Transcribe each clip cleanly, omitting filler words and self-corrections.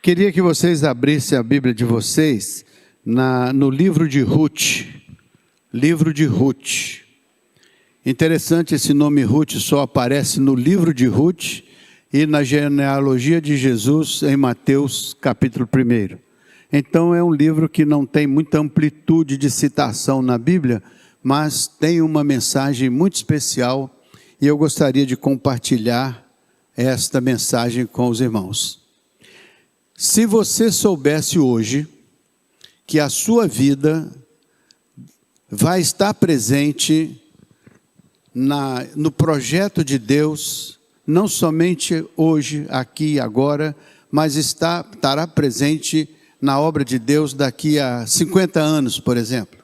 Queria que vocês abrissem a Bíblia de vocês no livro de Ruth. Livro de Ruth. Interessante, esse nome Ruth só aparece no livro de Ruth e na genealogia de Jesus em Mateus capítulo 1. Então é um livro que não tem muita amplitude de citação na Bíblia, mas tem uma mensagem muito especial e eu gostaria de compartilhar esta mensagem com os irmãos. Se você soubesse hoje que a sua vida vai estar presente no projeto de Deus, não somente hoje, aqui e agora, mas estará presente na obra de Deus daqui a 50 anos, por exemplo,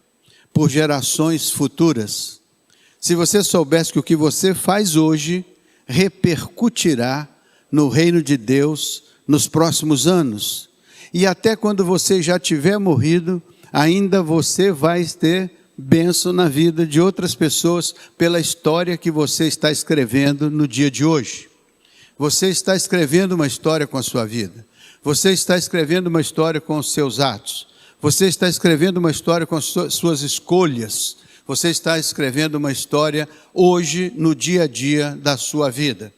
por gerações futuras. Se você soubesse que o que você faz hoje repercutirá no reino de Deus nos próximos anos, e até quando você já tiver morrido, ainda você vai ter bênção na vida de outras pessoas pela história que você está escrevendo no dia de hoje. Você está escrevendo uma história com a sua vida. Você está escrevendo uma história com os seus atos. Você está escrevendo uma história com as suas escolhas. Você está escrevendo uma história hoje, no dia a dia da sua vida.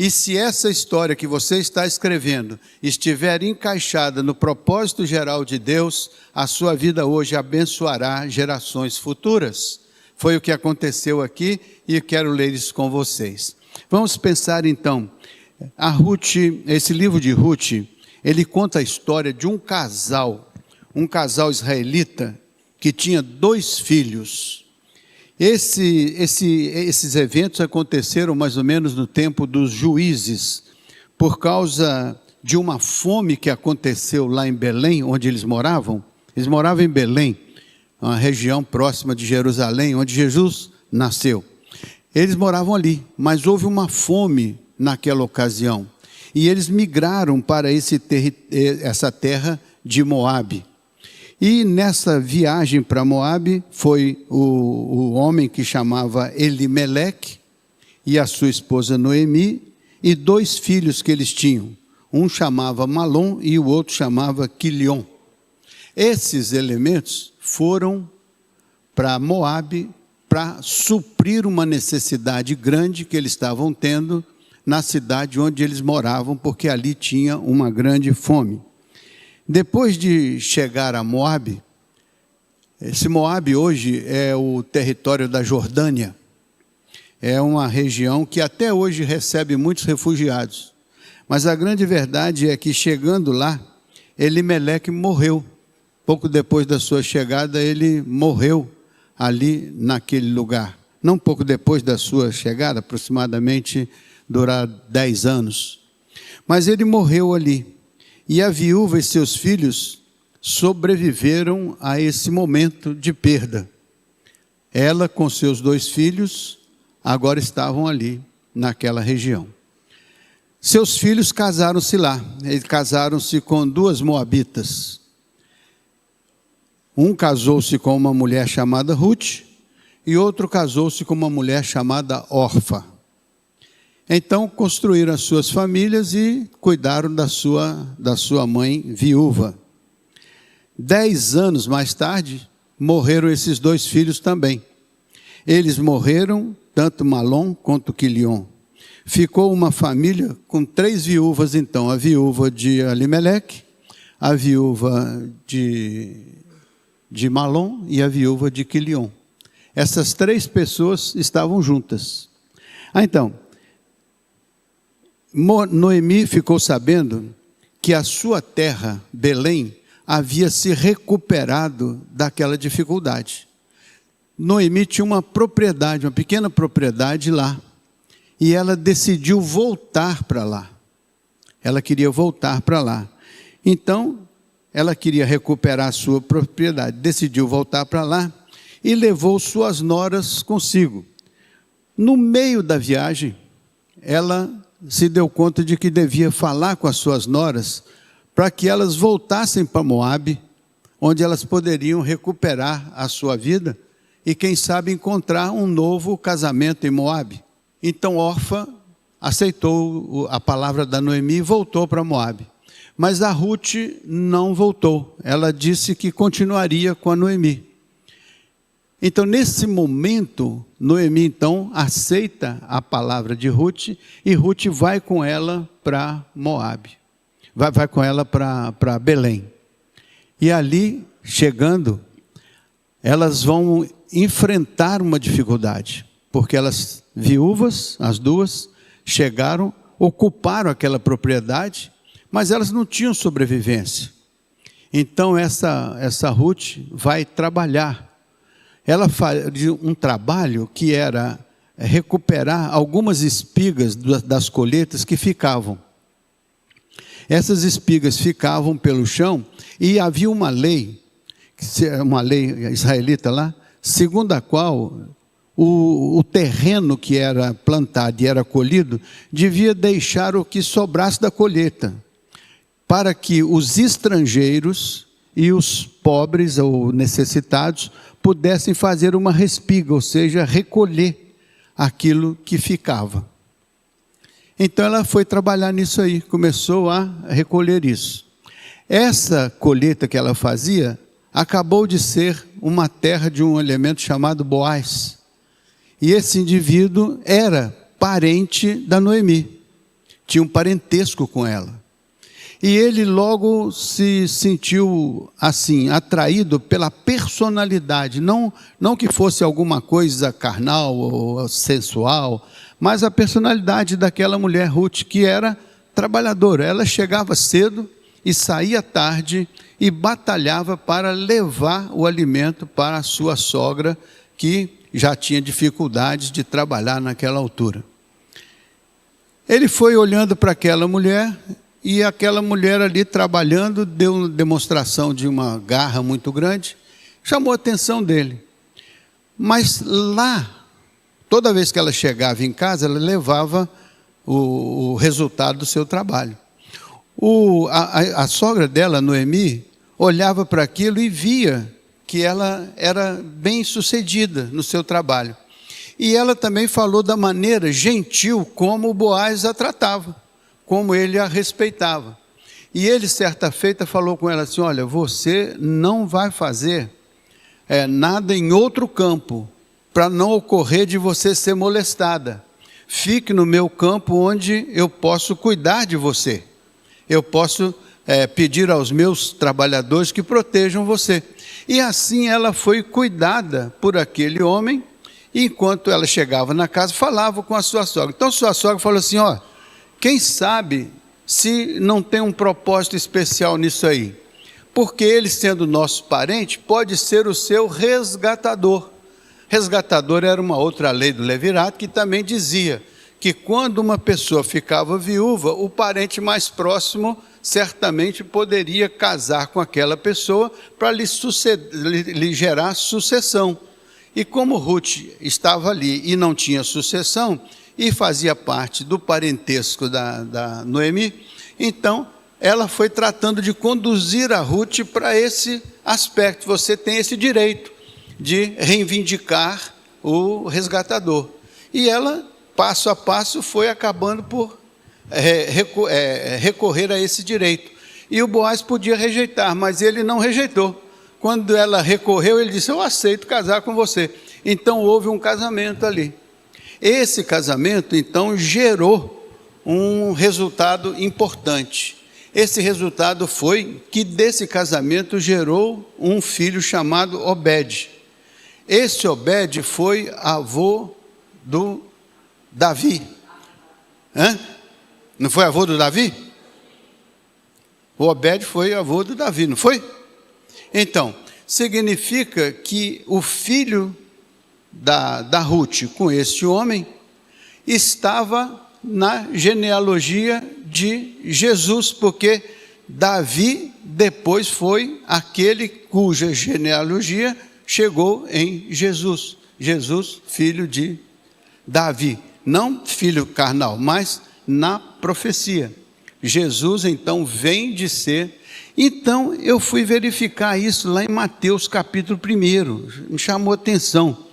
E se essa história que você está escrevendo estiver encaixada no propósito geral de Deus, a sua vida hoje abençoará gerações futuras. Foi o que aconteceu aqui e eu quero ler isso com vocês. Vamos pensar então, a Ruth, esse livro de Ruth, ele conta a história de um casal israelita que tinha 2 filhos. Esses eventos aconteceram mais ou menos no tempo dos juízes, por causa de uma fome que aconteceu lá em Belém, onde eles moravam. Eles moravam em Belém, uma região próxima de Jerusalém, onde Jesus nasceu. Eles moravam ali, mas houve uma fome naquela ocasião. E eles migraram para essa terra de Moabe. E nessa viagem para Moabe foi o homem que chamava Elimeleque e a sua esposa Noemi e 2 filhos que eles tinham. Um chamava Malom e o outro chamava Quilion. Esses elementos foram para Moabe para suprir uma necessidade grande que eles estavam tendo na cidade onde eles moravam, porque ali tinha uma grande fome. Depois de chegar a Moabe, esse Moabe hoje é o território da Jordânia, é uma região que até hoje recebe muitos refugiados, mas a grande verdade é que chegando lá, Elimeleque morreu. Pouco depois da sua chegada, ele morreu ali naquele lugar. Não pouco depois da sua chegada, aproximadamente durar 10 anos, mas ele morreu ali. E a viúva e seus filhos sobreviveram a esse momento de perda. Ela com seus 2 filhos agora estavam ali, naquela região. Seus filhos casaram-se lá. Eles casaram-se com 2 moabitas. Um casou-se com uma mulher chamada Ruth e outro casou-se com uma mulher chamada Orfa. Então construíram as suas famílias e cuidaram da sua mãe viúva. 10 anos mais tarde, morreram esses 2 filhos também. Eles morreram, tanto Malom quanto Quilion. Ficou uma família com 3 viúvas então, a viúva de Elimeleque, a viúva de Malom e a viúva de Quilion. Essas 3 pessoas estavam juntas. Então, Noemi ficou sabendo que a sua terra, Belém, havia se recuperado daquela dificuldade. Noemi tinha uma propriedade, uma pequena propriedade lá, e ela decidiu voltar para lá. Ela queria voltar para lá. Então, ela queria recuperar a sua propriedade, decidiu voltar para lá e levou suas noras consigo. No meio da viagem, ela se deu conta de que devia falar com as suas noras para que elas voltassem para Moabe, onde elas poderiam recuperar a sua vida e quem sabe encontrar um novo casamento em Moabe. Então Orfa aceitou a palavra da Noemi e voltou para Moabe. Mas a Ruth não voltou. Ela disse que continuaria com a Noemi. Então, nesse momento, Noemi, então, aceita a palavra de Ruth, e Ruth vai com ela para Moabe. Vai com ela para Belém. E ali, chegando, elas vão enfrentar uma dificuldade, porque elas, viúvas, as duas, chegaram, ocuparam aquela propriedade, mas elas não tinham sobrevivência. Então, essa Ruth vai trabalhar. Ela fazia um trabalho que era recuperar algumas espigas das colheitas que ficavam. Essas espigas ficavam pelo chão e havia uma lei israelita lá, segundo a qual o terreno que era plantado e era colhido devia deixar o que sobrasse da colheita, para que os estrangeiros e os pobres ou necessitados pudessem fazer uma respiga, ou seja, recolher aquilo que ficava. Então ela foi trabalhar nisso aí, começou a recolher isso. Essa colheita que ela fazia acabou de ser uma terra de um elemento chamado Boaz. E esse indivíduo era parente da Noemi, tinha um parentesco com ela. E ele logo se sentiu assim, atraído pela personalidade, não que fosse alguma coisa carnal ou sensual, mas a personalidade daquela mulher Ruth, que era trabalhadora. Ela chegava cedo e saía tarde e batalhava para levar o alimento para a sua sogra, que já tinha dificuldades de trabalhar naquela altura. Ele foi olhando para aquela mulher, e aquela mulher ali trabalhando, deu uma demonstração de uma garra muito grande, chamou a atenção dele. Mas lá, toda vez que ela chegava em casa, ela levava o resultado do seu trabalho. A sogra dela, Noemi, olhava para aquilo e via que ela era bem sucedida no seu trabalho. E ela também falou da maneira gentil como o Boaz a tratava, como ele a respeitava. E ele, certa feita, falou com ela assim: olha, você não vai fazer nada em outro campo, para não ocorrer de você ser molestada. Fique no meu campo, onde eu posso cuidar de você. Eu posso pedir aos meus trabalhadores que protejam você. E assim ela foi cuidada por aquele homem, e enquanto ela chegava na casa, falava com a sua sogra. Então sua sogra falou assim: ó, quem sabe se não tem um propósito especial nisso aí? Porque ele, sendo nosso parente, pode ser o seu resgatador. Resgatador era uma outra lei do Levirato, que também dizia que quando uma pessoa ficava viúva, o parente mais próximo certamente poderia casar com aquela pessoa para lhe gerar sucessão. E como Ruth estava ali e não tinha sucessão, e fazia parte do parentesco da Noemi, então ela foi tratando de conduzir a Ruth para esse aspecto. Você tem esse direito de reivindicar o resgatador. E ela, passo a passo, foi acabando por recorrer a esse direito. E o Boaz podia rejeitar, mas ele não rejeitou. Quando ela recorreu, ele disse: eu aceito casar com você. Então houve um casamento ali. Esse casamento, então, gerou um resultado importante. Esse resultado foi que desse casamento gerou um filho chamado Obed. Esse Obed foi avô do Davi. Não foi avô do Davi? O Obed foi avô do Davi, não foi? Então, significa que o filho da Ruth com este homem estava na genealogia de Jesus, porque Davi depois foi aquele cuja genealogia chegou em Jesus. Jesus, filho de Davi, não filho carnal, mas na profecia. Jesus então vem de ser. Então eu fui verificar isso lá em Mateus capítulo 1, me chamou a atenção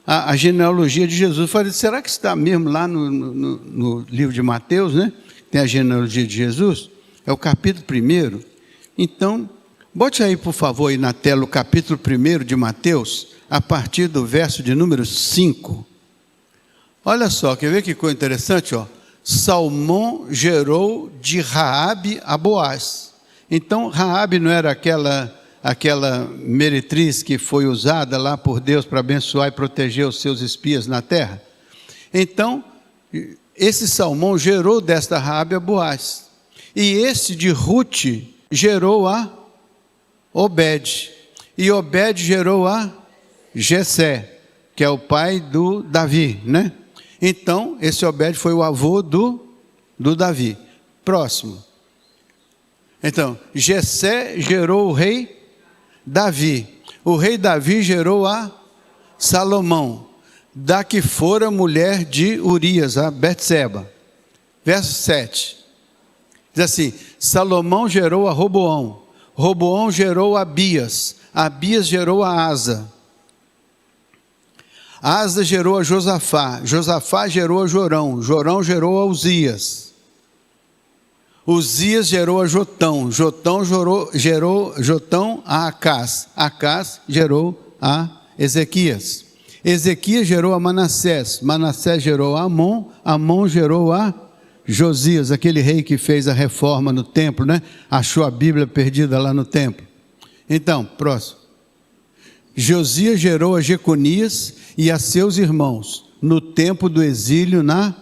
a genealogia de Jesus. Eu falei: será que está mesmo lá no livro de Mateus, né? Tem a genealogia de Jesus? É o capítulo 1. Então, bote aí, por favor, aí na tela o capítulo 1 de Mateus, a partir do verso de número 5. Olha só, quer ver que coisa interessante? Ó? Salmão gerou de Raabe a Boaz. Então, Raabe não era aquela meretriz que foi usada lá por Deus para abençoar e proteger os seus espias na terra? Então, esse Salmão gerou desta Raabe a Boaz. E esse de Ruth gerou a Obed. E Obed gerou a Jessé, que é o pai do Davi, né? Então, esse Obed foi o avô do Davi. Próximo. Então, Jessé gerou o rei Davi. O rei Davi gerou a Salomão, da que fora mulher de Urias, a Betseba. Verso 7. Diz assim: Salomão gerou a Roboão. Roboão gerou a Abias. Abias gerou a Asa. Asa gerou a Josafá. Josafá gerou a Jorão. Jorão gerou a Uzias. Uzias gerou a Jotão. Jotão gerou a Acás. Acás gerou a Ezequias. Ezequias gerou a Manassés. Manassés gerou a Amon. Amon gerou a Josias, aquele rei que fez a reforma no templo, né? Achou a Bíblia perdida lá no templo. Então, próximo. Josias gerou a Jeconias e a seus irmãos no tempo do exílio na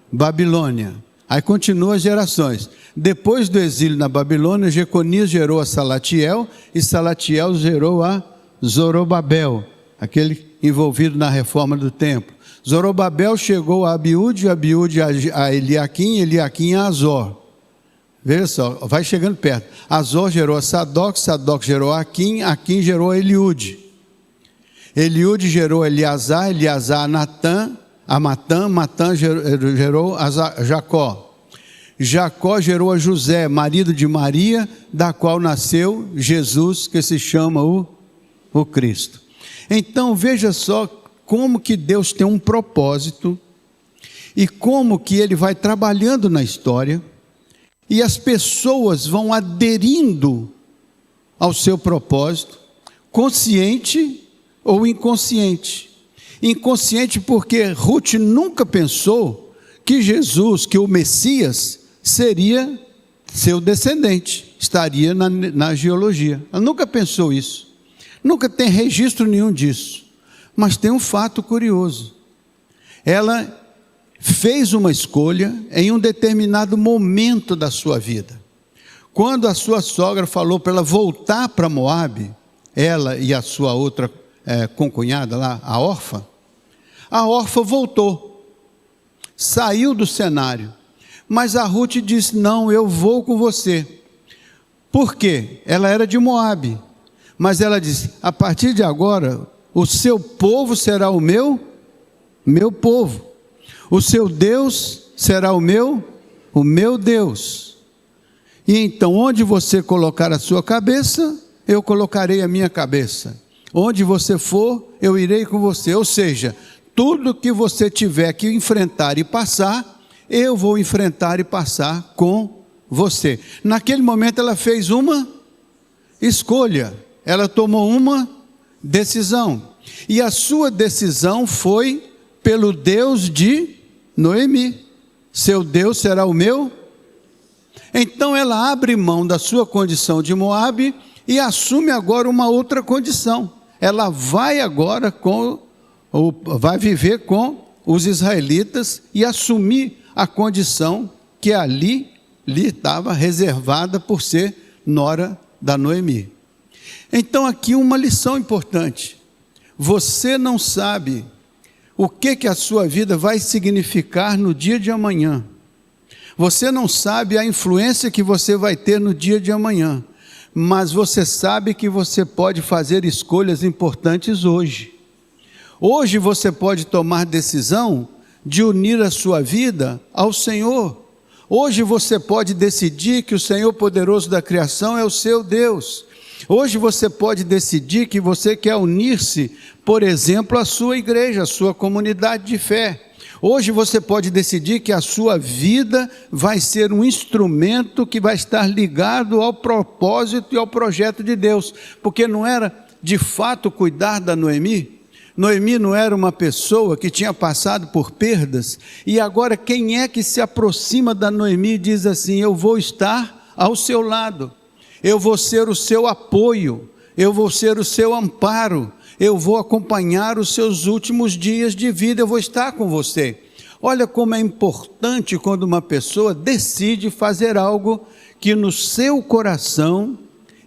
Babilônia. Aí continua as gerações. Depois do exílio na Babilônia, Jeconias gerou a Salatiel e Salatiel gerou a Zorobabel, aquele envolvido na reforma do templo. Zorobabel chegou a Abiúde, Abiúde a Eliaquim, Eliaquim a Azor. Veja só, vai chegando perto. Azor gerou a Sadoc, Sadoc gerou a Aquim, Aquim gerou a Eliúde. Eliúde gerou a Eleazar, Eleazar a Natã, a Matã, Matã gerou a Jacó. Jacó gerou a José, marido de Maria, da qual nasceu Jesus, que se chama o Cristo. Então veja só como que Deus tem um propósito e como que Ele vai trabalhando na história e as pessoas vão aderindo ao seu propósito, consciente ou inconsciente. Inconsciente porque Ruth nunca pensou que Jesus, que o Messias, seria seu descendente, estaria na genealogia. Ela nunca pensou isso, nunca tem registro nenhum disso. Mas tem um fato curioso. Ela fez uma escolha em um determinado momento da sua vida. Quando a sua sogra falou para ela voltar para Moabe, ela e a sua outra concunhada lá, a órfã voltou, saiu do cenário. Mas a Ruth disse: não, eu vou com você. Por quê? Ela era de Moabe, mas ela disse: a partir de agora, o seu povo será o meu povo. O seu Deus será o meu Deus. E então, onde você colocar a sua cabeça, eu colocarei a minha cabeça. Onde você for, eu irei com você. Ou seja, tudo que você tiver que enfrentar e passar, eu vou enfrentar e passar com você. Naquele momento ela fez uma escolha. Ela tomou uma decisão. E a sua decisão foi pelo Deus de Noemi. Seu Deus será o meu. Então ela abre mão da sua condição de Moabe e assume agora uma outra condição. Ela vai agora vai viver com os israelitas e assumir a condição que ali lhe estava reservada por ser nora da Noemi. Então aqui uma lição importante. Você não sabe o que a sua vida vai significar no dia de amanhã. Você não sabe a influência que você vai ter no dia de amanhã. Mas você sabe que você pode fazer escolhas importantes hoje. Hoje você pode tomar decisão de unir a sua vida ao Senhor. Hoje você pode decidir que o Senhor poderoso da criação é o seu Deus. Hoje você pode decidir que você quer unir-se, por exemplo, à sua igreja, à sua comunidade de fé. Hoje você pode decidir que a sua vida vai ser um instrumento que vai estar ligado ao propósito e ao projeto de Deus, porque não era de fato cuidar da Noemi. Noemi não era uma pessoa que tinha passado por perdas, e agora quem é que se aproxima da Noemi e diz assim: eu vou estar ao seu lado, eu vou ser o seu apoio, eu vou ser o seu amparo, eu vou acompanhar os seus últimos dias de vida, eu vou estar com você. Olha como é importante quando uma pessoa decide fazer algo que no seu coração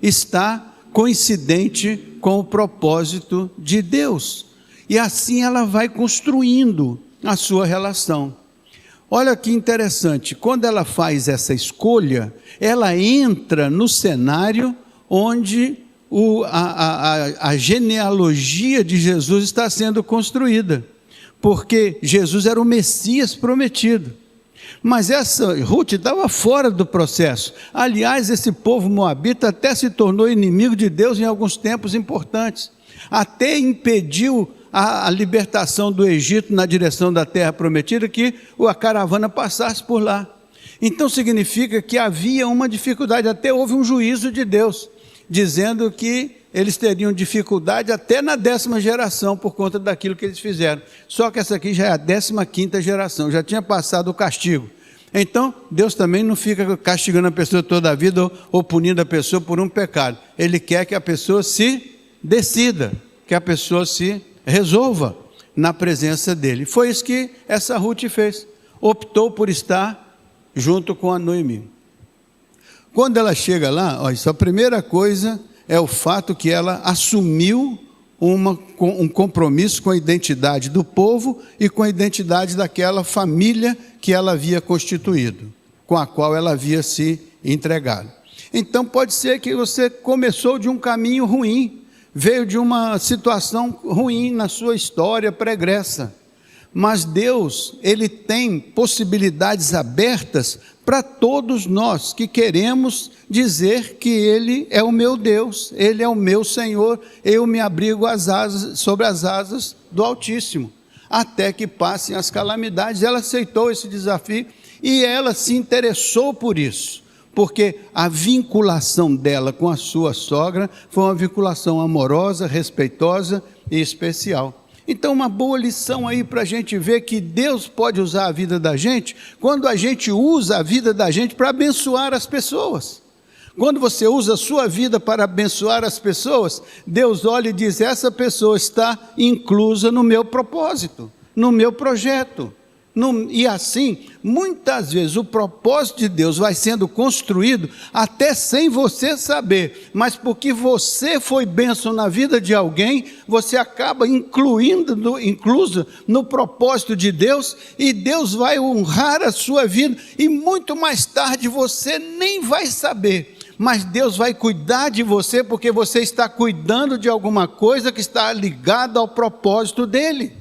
está coincidente com o propósito de Deus. E assim ela vai construindo a sua relação. Olha que interessante, quando ela faz essa escolha, ela entra no cenário onde a genealogia de Jesus está sendo construída, porque Jesus era o Messias prometido. Mas essa Ruth estava fora do processo. Aliás, esse povo moabita até se tornou inimigo de Deus em alguns tempos importantes, até impediu a libertação do Egito na direção da terra prometida, que a caravana passasse por lá. Então significa que havia uma dificuldade, até houve um juízo de Deus, dizendo que eles teriam dificuldade até na 10ª geração, por conta daquilo que eles fizeram. Só que essa aqui já é a 15ª geração, já tinha passado o castigo. Então, Deus também não fica castigando a pessoa toda a vida, ou punindo a pessoa por um pecado. Ele quer que a pessoa se decida, que a pessoa se resolva na presença dele. Foi isso que essa Ruth fez, optou por estar junto com a Noemi. Quando ela chega lá, olha, a primeira coisa é o fato que ela assumiu um compromisso com a identidade do povo e com a identidade daquela família que ela havia constituído, com a qual ela havia se entregado. Então pode ser que você começou de um caminho ruim, veio de uma situação ruim na sua história pregressa, mas Deus, Ele tem possibilidades abertas para todos nós que queremos dizer que Ele é o meu Deus, Ele é o meu Senhor, eu me abrigo sobre as asas do Altíssimo, até que passem as calamidades. Ela aceitou esse desafio e ela se interessou por isso, porque a vinculação dela com a sua sogra foi uma vinculação amorosa, respeitosa e especial. Então, uma boa lição aí para a gente ver que Deus pode usar a vida da gente, quando a gente usa a vida da gente para abençoar as pessoas. Quando você usa a sua vida para abençoar as pessoas, Deus olha e diz: essa pessoa está inclusa no meu propósito, no meu projeto. E assim, muitas vezes o propósito de Deus vai sendo construído até sem você saber, mas porque você foi bênção na vida de alguém, você acaba incluso no propósito de Deus, e Deus vai honrar a sua vida, e muito mais tarde você nem vai saber, mas Deus vai cuidar de você, porque você está cuidando de alguma coisa que está ligada ao propósito dEle.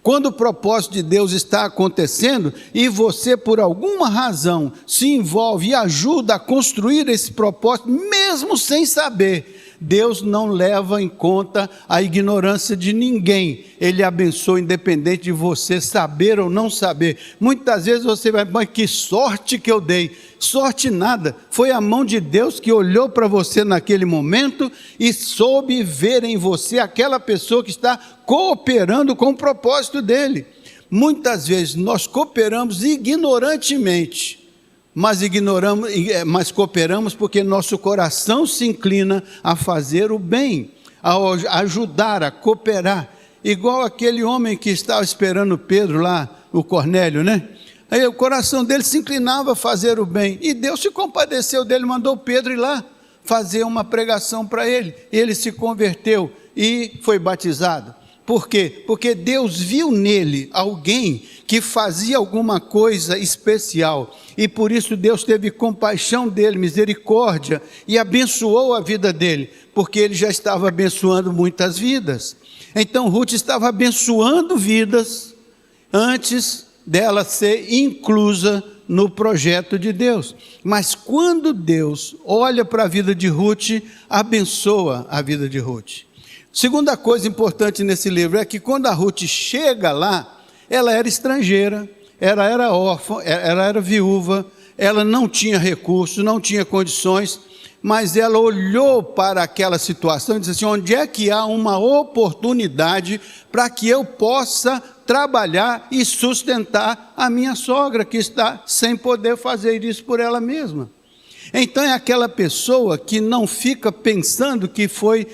Quando o propósito de Deus está acontecendo e você por alguma razão se envolve e ajuda a construir esse propósito, mesmo sem saber, Deus não leva em conta a ignorância de ninguém. Ele abençoa independente de você saber ou não saber. Muitas vezes você vai, mas que sorte que eu dei. Sorte nada, foi a mão de Deus que olhou para você naquele momento e soube ver em você aquela pessoa que está cooperando com o propósito dele. Muitas vezes nós cooperamos ignorantemente, mas cooperamos porque nosso coração se inclina a fazer o bem, a ajudar, a cooperar, igual aquele homem que estava esperando Pedro lá, o Cornélio, né? Aí o coração dele se inclinava a fazer o bem, e Deus se compadeceu dele, mandou Pedro ir lá fazer uma pregação para ele, ele se converteu e foi batizado. Por quê? Porque Deus viu nele alguém que fazia alguma coisa especial, e por isso Deus teve compaixão dele, misericórdia, e abençoou a vida dele, porque ele já estava abençoando muitas vidas. Então Ruth estava abençoando vidas antes dela ser inclusa no projeto de Deus. Mas quando Deus olha para a vida de Ruth, abençoa a vida de Ruth. Segunda coisa importante nesse livro é que quando a Ruth chega lá, ela era estrangeira, ela era órfã, ela era viúva, ela não tinha recursos, não tinha condições, mas ela olhou para aquela situação e disse assim: onde é que há uma oportunidade para que eu possa trabalhar e sustentar a minha sogra, que está sem poder fazer isso por ela mesma? Então é aquela pessoa que não fica pensando que foi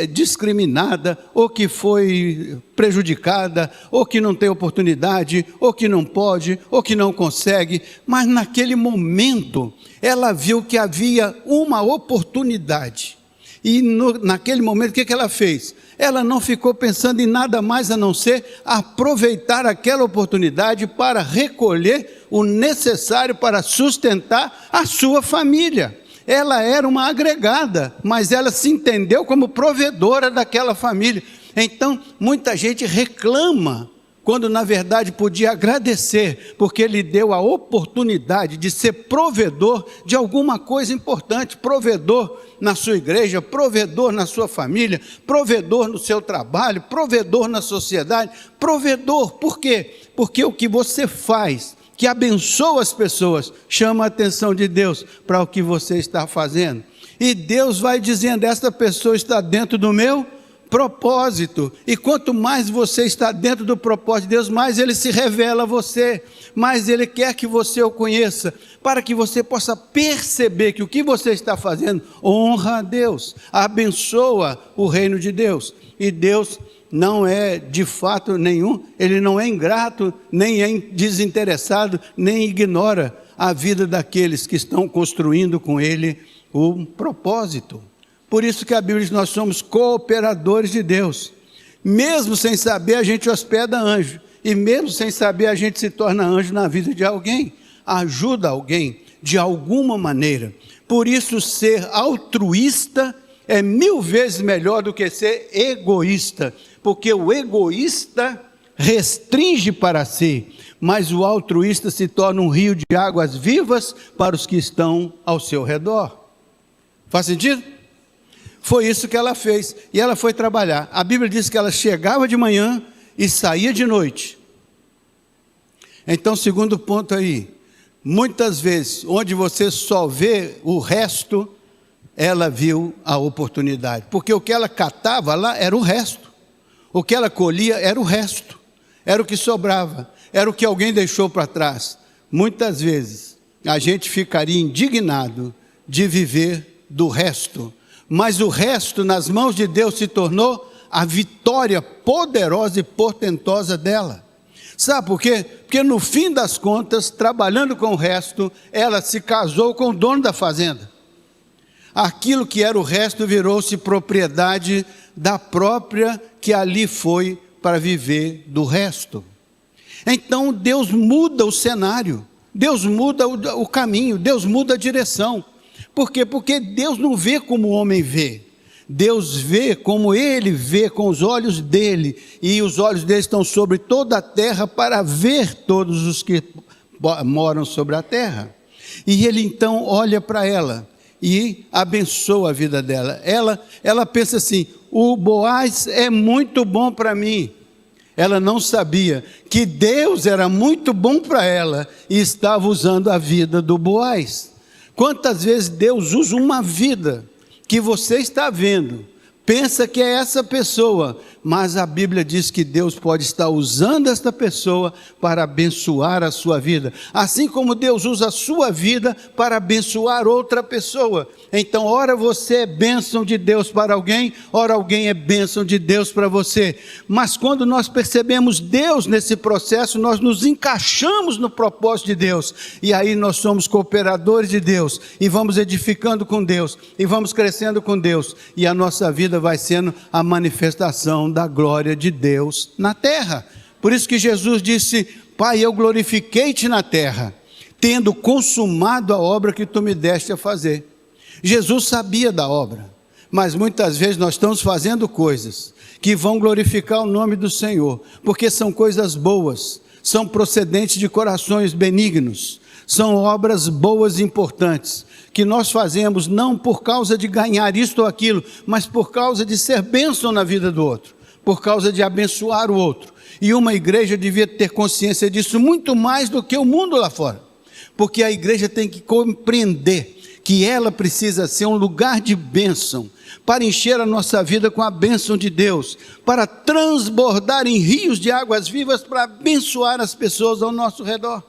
discriminada, ou que foi prejudicada, ou que não tem oportunidade, ou que não pode, ou que não consegue, mas naquele momento ela viu que havia uma oportunidade, e naquele momento o que ela fez? Ela não ficou pensando em nada mais a não ser aproveitar aquela oportunidade para recolher o necessário para sustentar a sua família. Ela era uma agregada, mas ela se entendeu como provedora daquela família. Então, muita gente reclama, quando na verdade podia agradecer, porque ele deu a oportunidade de ser provedor de alguma coisa importante, provedor na sua igreja, provedor na sua família, provedor no seu trabalho, provedor na sociedade, provedor. Por quê? Porque o que você faz, que abençoa as pessoas, chama a atenção de Deus para o que você está fazendo. E Deus vai dizendo: esta pessoa está dentro do meu propósito. E quanto mais você está dentro do propósito de Deus, mais Ele se revela a você, mais Ele quer que você o conheça, para que você possa perceber que o que você está fazendo honra a Deus, abençoa o reino de Deus. E Deus não é de fato nenhum, Ele não é ingrato, nem é desinteressado, nem ignora a vida daqueles que estão construindo com Ele o propósito. Por isso que a Bíblia diz: nós somos cooperadores de Deus. Mesmo sem saber, a gente hospeda anjo, e mesmo sem saber, a gente se torna anjo na vida de alguém, ajuda alguém de alguma maneira. Por isso, ser altruísta é 1000 vezes melhor do que ser egoísta, porque o egoísta restringe para si, mas o altruísta se torna um rio de águas vivas para os que estão ao seu redor. Faz sentido? Foi isso que ela fez, e ela foi trabalhar. A Bíblia diz que ela chegava de manhã e saía de noite. Então, segundo ponto aí, muitas vezes, onde você só vê o resto, ela viu a oportunidade, porque o que ela catava lá era o resto, o que ela colhia era o resto, era o que sobrava, era o que alguém deixou para trás. Muitas vezes a gente ficaria indignado de viver do resto, mas o resto nas mãos de Deus se tornou a vitória poderosa e portentosa dela. Sabe por quê? Porque no fim das contas, trabalhando com o resto, ela se casou com o dono da fazenda. Aquilo que era o resto virou-se propriedade da própria que ali foi para viver do resto. Então Deus muda o cenário, Deus muda o caminho, Deus muda a direção. Por quê? Porque Deus não vê como o homem vê. Deus vê como Ele vê, com os olhos dEle, e os olhos dEle estão sobre toda a terra para ver todos os que moram sobre a terra. E Ele então olha para ela e abençoa a vida dela. Ela pensa assim: o Boaz é muito bom para mim. Ela não sabia que Deus era muito bom para ela e estava usando a vida do Boaz. Quantas vezes Deus usa uma vida que você está vendo, pensa que é essa pessoa, mas a Bíblia diz que Deus pode estar usando esta pessoa para abençoar a sua vida, assim como Deus usa a sua vida para abençoar outra pessoa. Então, ora você é bênção de Deus para alguém, ora alguém é bênção de Deus para você. Mas quando nós percebemos Deus nesse processo, nós nos encaixamos no propósito de Deus, e aí nós somos cooperadores de Deus, e vamos edificando com Deus, e vamos crescendo com Deus, e a nossa vida vai sendo a manifestação da glória de Deus na terra. Por isso que Jesus disse: Pai, eu glorifiquei-te na terra, tendo consumado a obra que tu me deste a fazer. Jesus sabia da obra, mas muitas vezes nós estamos fazendo coisas que vão glorificar o nome do Senhor, porque são coisas boas, são procedentes de corações benignos, são obras boas e importantes, que nós fazemos não por causa de ganhar isto ou aquilo, mas por causa de ser bênção na vida do outro, por causa de abençoar o outro. E uma igreja devia ter consciência disso muito mais do que o mundo lá fora. Porque a igreja tem que compreender que ela precisa ser um lugar de bênção, para encher a nossa vida com a bênção de Deus, para transbordar em rios de águas vivas, para abençoar as pessoas ao nosso redor.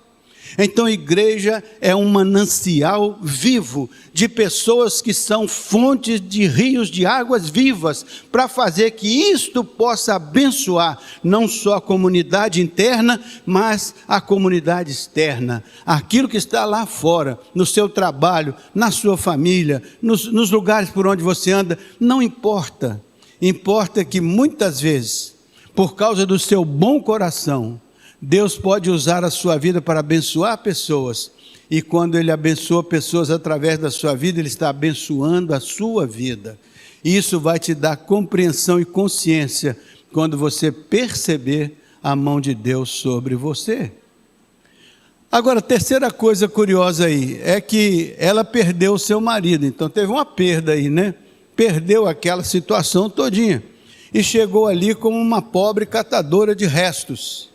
Então a igreja é um manancial vivo de pessoas que são fontes de rios de águas vivas, para fazer que isto possa abençoar não só a comunidade interna, mas a comunidade externa. Aquilo que está lá fora, no seu trabalho, na sua família, nos lugares por onde você anda, não importa. Importa que muitas vezes, por causa do seu bom coração, Deus pode usar a sua vida para abençoar pessoas, e quando Ele abençoa pessoas através da sua vida, Ele está abençoando a sua vida. Isso vai te dar compreensão e consciência, quando você perceber a mão de Deus sobre você. Agora, a terceira coisa curiosa aí, é que ela perdeu o seu marido, então teve uma perda aí, né? Perdeu aquela situação todinha, e chegou ali como uma pobre catadora de restos.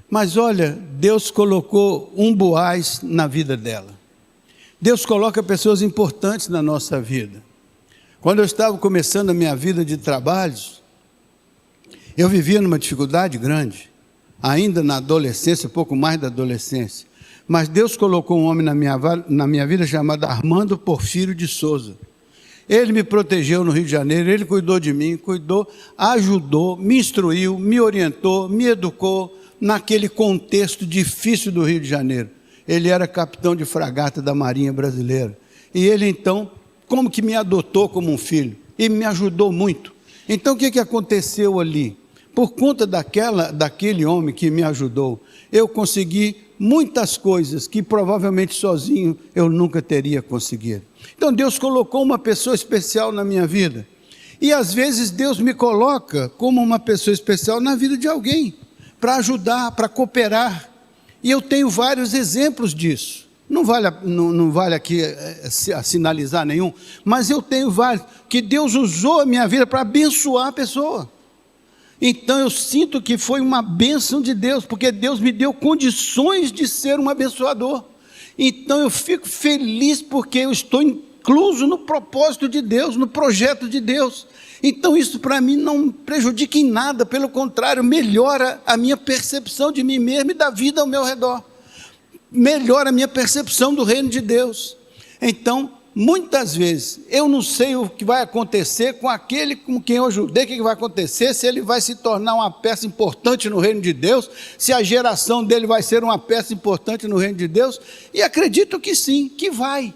Mas olha, Deus colocou um Boaz na vida dela. Deus coloca pessoas importantes na nossa vida. Quando eu estava começando a minha vida de trabalhos, eu vivia numa dificuldade grande, ainda na adolescência, pouco mais da adolescência. Mas Deus colocou um homem na minha vida chamado Armando Porfírio de Souza. Ele me protegeu no Rio de Janeiro, ele cuidou de mim, ajudou, me instruiu, me orientou, me educou, naquele contexto difícil do Rio de Janeiro. Ele era capitão de fragata da Marinha Brasileira, e ele então, como que me adotou como um filho, e me ajudou muito. Então o que aconteceu ali? Por conta daquele homem que me ajudou, eu consegui muitas coisas que provavelmente sozinho eu nunca teria conseguido. Então Deus colocou uma pessoa especial na minha vida, e às vezes Deus me coloca como uma pessoa especial na vida de alguém, para ajudar, para cooperar, e eu tenho vários exemplos disso. Não vale aqui sinalizar nenhum, mas eu tenho vários, que Deus usou a minha vida para abençoar a pessoa. Então eu sinto que foi uma bênção de Deus, porque Deus me deu condições de ser um abençoador. Então eu fico feliz porque eu estou incluso no propósito de Deus, no projeto de Deus. Então isso para mim não prejudica em nada, pelo contrário, melhora a minha percepção de mim mesmo e da vida ao meu redor. Melhora a minha percepção do reino de Deus. Então, muitas vezes, eu não sei o que vai acontecer com aquele com quem eu ajudei, o que vai acontecer, se ele vai se tornar uma peça importante no reino de Deus, se a geração dele vai ser uma peça importante no reino de Deus, e acredito que sim, que vai.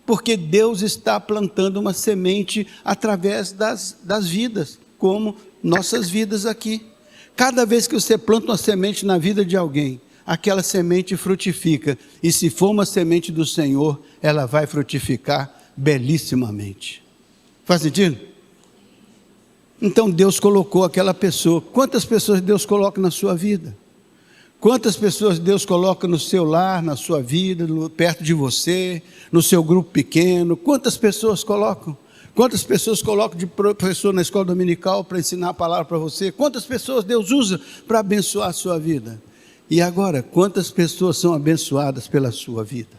Porque Deus está plantando uma semente através das vidas, como nossas vidas aqui. Cada vez que você planta uma semente na vida de alguém, aquela semente frutifica, e se for uma semente do Senhor, ela vai frutificar belíssimamente. Faz sentido? Então Deus colocou aquela pessoa. Quantas pessoas Deus coloca na sua vida? Quantas pessoas Deus coloca no seu lar, na sua vida, perto de você, no seu grupo pequeno? Quantas pessoas colocam? Quantas pessoas colocam de professor na escola dominical para ensinar a palavra para você? Quantas pessoas Deus usa para abençoar a sua vida? E agora, quantas pessoas são abençoadas pela sua vida?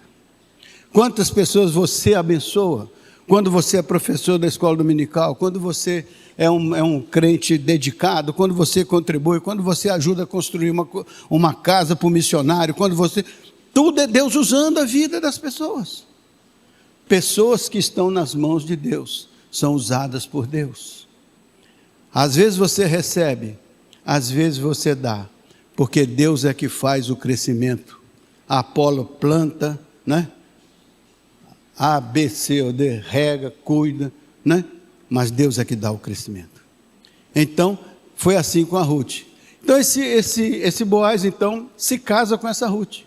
Quantas pessoas você abençoa? Quando você é professor da escola dominical, quando você é um crente dedicado, quando você contribui, quando você ajuda a construir uma casa para o missionário, tudo é Deus usando a vida das pessoas. Pessoas que estão nas mãos de Deus, são usadas por Deus. Às vezes você recebe, às vezes você dá, porque Deus é que faz o crescimento. A Apolo planta, né? A, B, C ou D, rega, cuida, né? Mas Deus é que dá o crescimento. Então, foi assim com a Ruth. Então, esse Boaz, então, se casa com essa Ruth.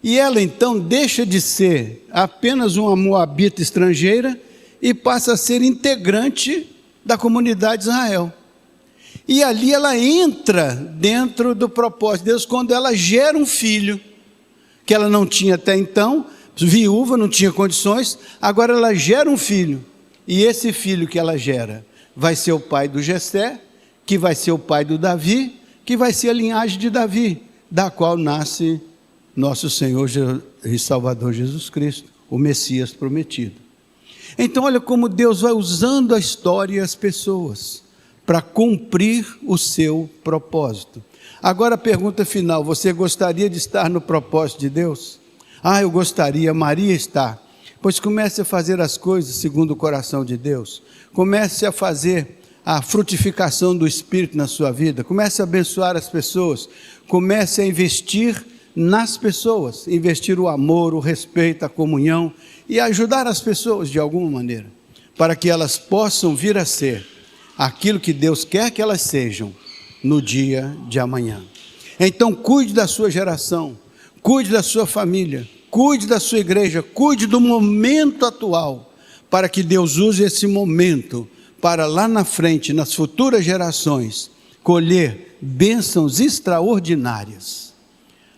E ela, então, deixa de ser apenas uma moabita estrangeira e passa a ser integrante da comunidade de Israel. E ali ela entra dentro do propósito de Deus, quando ela gera um filho, que ela não tinha até então, viúva, não tinha condições, agora ela gera um filho. E esse filho que ela gera vai ser o pai do Jessé, que vai ser o pai do Davi, que vai ser a linhagem de Davi, da qual nasce nosso Senhor e Salvador Jesus Cristo, o Messias prometido. Então olha como Deus vai usando a história e as pessoas para cumprir o seu propósito. Agora a pergunta final: você gostaria de estar no propósito de Deus? Eu gostaria. Maria está. Pois comece a fazer as coisas segundo o coração de Deus. Comece a fazer a frutificação do Espírito na sua vida. Comece a abençoar as pessoas. Comece a investir nas pessoas. Investir o amor, o respeito, a comunhão e ajudar as pessoas de alguma maneira, para que elas possam vir a ser aquilo que Deus quer que elas sejam no dia de amanhã. Então cuide da sua geração, cuide da sua família, cuide da sua igreja, cuide do momento atual, para que Deus use esse momento para lá na frente, nas futuras gerações, colher bênçãos extraordinárias.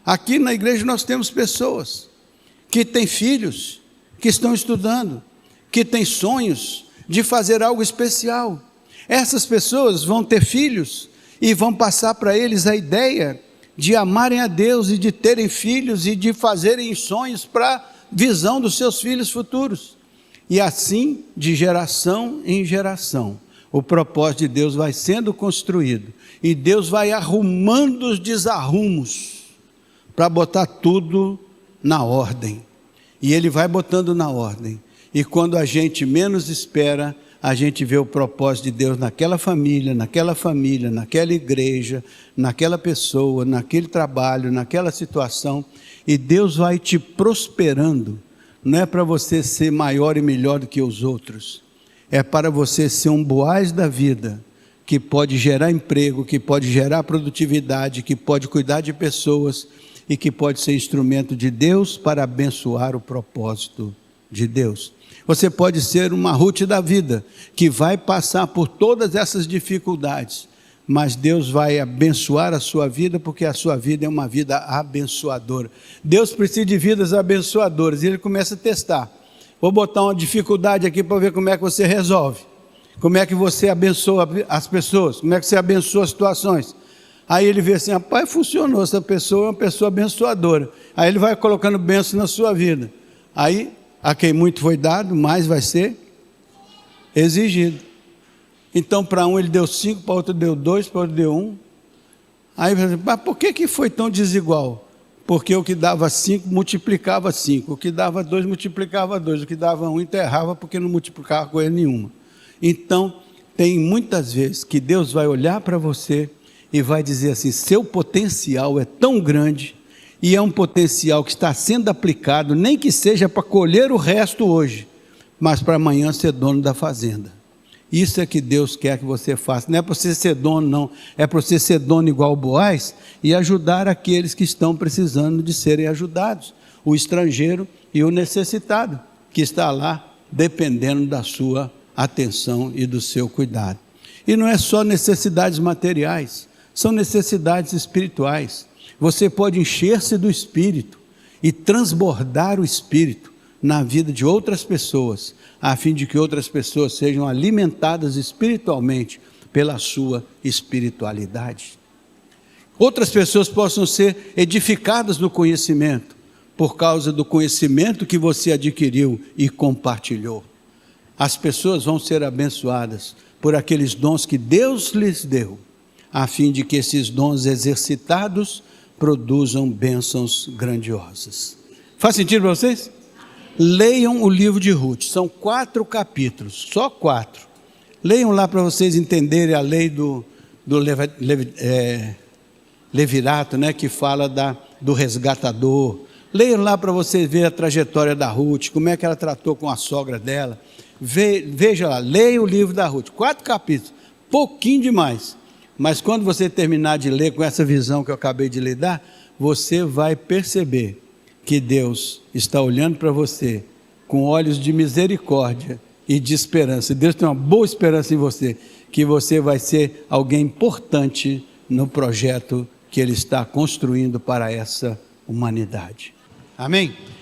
Aqui na igreja nós temos pessoas que têm filhos, que estão estudando, que têm sonhos de fazer algo especial. Essas pessoas vão ter filhos e vão passar para eles a ideia de amarem a Deus e de terem filhos e de fazerem sonhos para a visão dos seus filhos futuros. E assim, de geração em geração, o propósito de Deus vai sendo construído e Deus vai arrumando os desarrumos para botar tudo na ordem. E Ele vai botando na ordem. E quando a gente menos espera, a gente vê o propósito de Deus naquela família, naquela igreja, naquela pessoa, naquele trabalho, naquela situação. E Deus vai te prosperando. Não é para você ser maior e melhor do que os outros. É para você ser um Boaz da vida, que pode gerar emprego, que pode gerar produtividade, que pode cuidar de pessoas e que pode ser instrumento de Deus para abençoar o propósito de Deus. Você pode ser uma Ruth da vida, que vai passar por todas essas dificuldades, mas Deus vai abençoar a sua vida, porque a sua vida é uma vida abençoadora. Deus precisa de vidas abençoadoras, e Ele começa a testar. Vou botar uma dificuldade aqui para ver como é que você resolve, como é que você abençoa as pessoas, como é que você abençoa as situações. Aí ele vê assim: rapaz, funcionou, essa pessoa é uma pessoa abençoadora. Aí ele vai colocando bênção na sua vida. Aí, a quem muito foi dado, mais vai ser exigido. Então, para um ele deu 5, para outro deu 2, para outro deu 1. Aí você diz: mas por que foi tão desigual? Porque o que dava 5 multiplicava 5, o que dava 2 multiplicava 2, o que dava 1 enterrava porque não multiplicava coisa nenhuma. Então, tem muitas vezes que Deus vai olhar para você e vai dizer assim: seu potencial é tão grande, e é um potencial que está sendo aplicado, nem que seja para colher o resto hoje, mas para amanhã ser dono da fazenda. Isso é que Deus quer que você faça. Não é para você ser dono, não. É para você ser dono igual o Boaz e ajudar aqueles que estão precisando de serem ajudados. O estrangeiro e o necessitado, que está lá dependendo da sua atenção e do seu cuidado. E não é só necessidades materiais, são necessidades espirituais. Você pode encher-se do Espírito e transbordar o Espírito na vida de outras pessoas, a fim de que outras pessoas sejam alimentadas espiritualmente pela sua espiritualidade. Outras pessoas possam ser edificadas no conhecimento, por causa do conhecimento que você adquiriu e compartilhou. As pessoas vão ser abençoadas por aqueles dons que Deus lhes deu, a fim de que esses dons exercitados produzam bênçãos grandiosas. Faz sentido para vocês? Leiam o livro de Ruth, são 4 capítulos, só 4. Leiam lá para vocês entenderem a lei do levirato, né, que fala do resgatador. Leiam lá para vocês verem a trajetória da Ruth, como é que ela tratou com a sogra dela. Veja lá, leia o livro da Ruth, 4 capítulos, pouquinho demais. Mas quando você terminar de ler com essa visão que eu acabei de lhe dar, você vai perceber que Deus está olhando para você com olhos de misericórdia e de esperança. Deus tem uma boa esperança em você, que você vai ser alguém importante no projeto que Ele está construindo para essa humanidade. Amém?